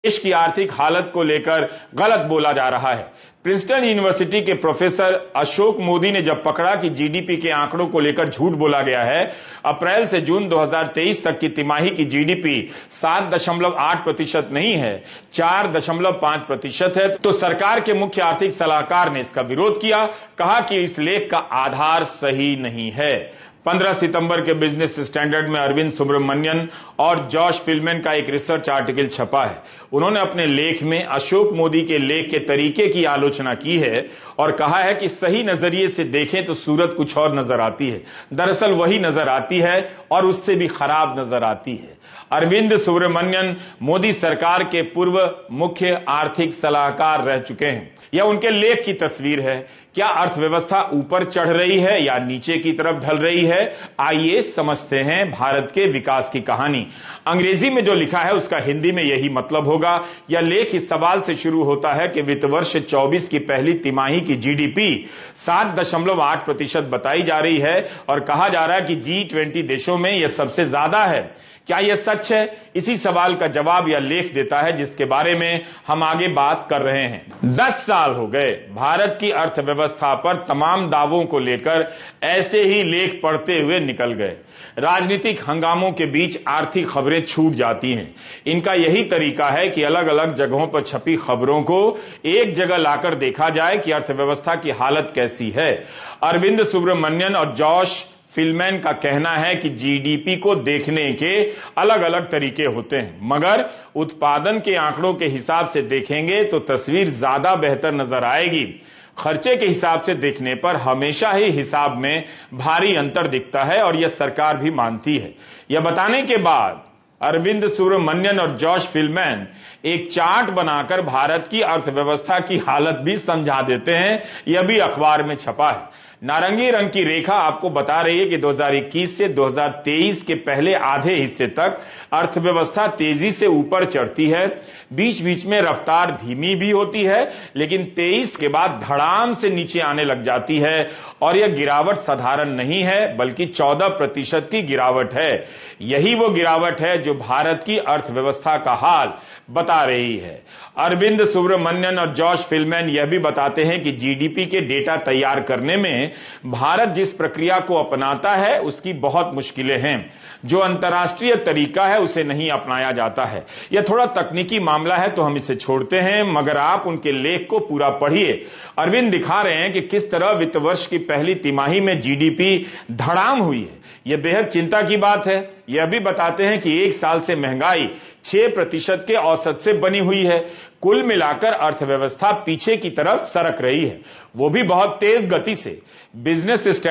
देश की आर्थिक हालत को लेकर गलत बोला जा रहा है। प्रिंसटन यूनिवर्सिटी के प्रोफेसर अशोक मोदी ने जब पकड़ा कि जीडीपी के आंकड़ों को लेकर झूठ बोला गया है, अप्रैल से जून 2023 तक की तिमाही की जीडीपी 7.8% नहीं है, 4.5% है, तो सरकार के मुख्य आर्थिक सलाहकार ने इसका विरोध किया, कहा कि इस लेख का आधार सही नहीं है। 15 सितंबर के बिजनेस स्टैंडर्ड में अरविंद सुब्रमण्यन और जॉश फिल्मैन का एक रिसर्च आर्टिकल छपा है। उन्होंने अपने लेख में अशोक मोदी के लेख के तरीके की आलोचना की है और कहा है कि सही नजरिए से देखें तो सूरत कुछ और नजर आती है, दरअसल वही नजर आती है और उससे भी खराब नजर आती है। अरविंद सुब्रमण्यन मोदी सरकार के पूर्व मुख्य आर्थिक सलाहकार रह चुके हैं। यह उनके लेख की तस्वीर है। क्या अर्थव्यवस्था ऊपर चढ़ रही है या नीचे की तरफ ढल रही है? आइए समझते हैं भारत के विकास की कहानी। अंग्रेजी में जो लिखा है उसका हिंदी में यही मतलब होगा। यह लेख इस सवाल से शुरू होता है कि वित्त वर्ष 24 की पहली तिमाही की जीडीपी 7.8% बताई जा रही है और कहा जा रहा है कि G20 देशों में यह सबसे ज्यादा है। क्या यह सच है? इसी सवाल का जवाब यह लेख देता है जिसके बारे में हम आगे बात कर रहे हैं। 10 साल हो गए भारत की अर्थव्यवस्था पर तमाम दावों को लेकर ऐसे ही लेख पढ़ते हुए निकल गए। राजनीतिक हंगामों के बीच आर्थिक खबरें छूट जाती हैं। इनका यही तरीका है कि अलग अलग जगहों पर छपी खबरों को एक जगह लाकर देखा जाए कि अर्थव्यवस्था की हालत कैसी है। अरविंद सुब्रमण्यन और जॉश फिल्मैन का कहना है कि जीडीपी को देखने के अलग अलग तरीके होते हैं, मगर उत्पादन के आंकड़ों के हिसाब से देखेंगे तो तस्वीर ज्यादा बेहतर नजर आएगी। खर्चे के हिसाब से देखने पर हमेशा ही हिसाब में भारी अंतर दिखता है और यह सरकार भी मानती है। यह बताने के बाद अरविंद सुब्रमण्यन और जॉश फिल्मैन एक चार्ट बनाकर भारत की अर्थव्यवस्था की हालत भी समझा देते हैं। यह भी अखबार में छपा है। नारंगी रंग की रेखा आपको बता रही है कि 2021 से 2023 के पहले आधे हिस्से तक अर्थव्यवस्था तेजी से ऊपर चढ़ती है। बीच बीच में रफ्तार धीमी भी होती है, लेकिन 23 के बाद धड़ाम से नीचे आने लग जाती है और यह गिरावट साधारण नहीं है बल्कि 14% की गिरावट है। यही वो गिरावट है जो भारत की अर्थव्यवस्था का हाल बता रही है। अरविंद सुब्रमण्यन और जॉश फिल्मैन यह भी बताते हैं कि जीडीपी के डेटा तैयार करने में भारत जिस प्रक्रिया को अपनाता है उसकी बहुत मुश्किलें हैं। जो अंतर्राष्ट्रीय तरीका है उसे नहीं अपनाया जाता है। यह थोड़ा तकनीकी मामला है तो हम इसे छोड़ते हैं, मगर आप उनके लेख को पूरा पढ़िए। अरविंद दिखा रहे हैं कि किस तरह वित्त वर्ष की पहली तिमाही में जीडीपी धड़ाम हुई है। यह बेहद चिंता की बात है। यह भी बताते हैं कि एक साल से महंगाई 6% के औसत से बनी हुई है। कुल मिलाकर अर्थव्यवस्था पीछे की तरफ सरक रही है, वो भी बहुत तेज गति से। Business standard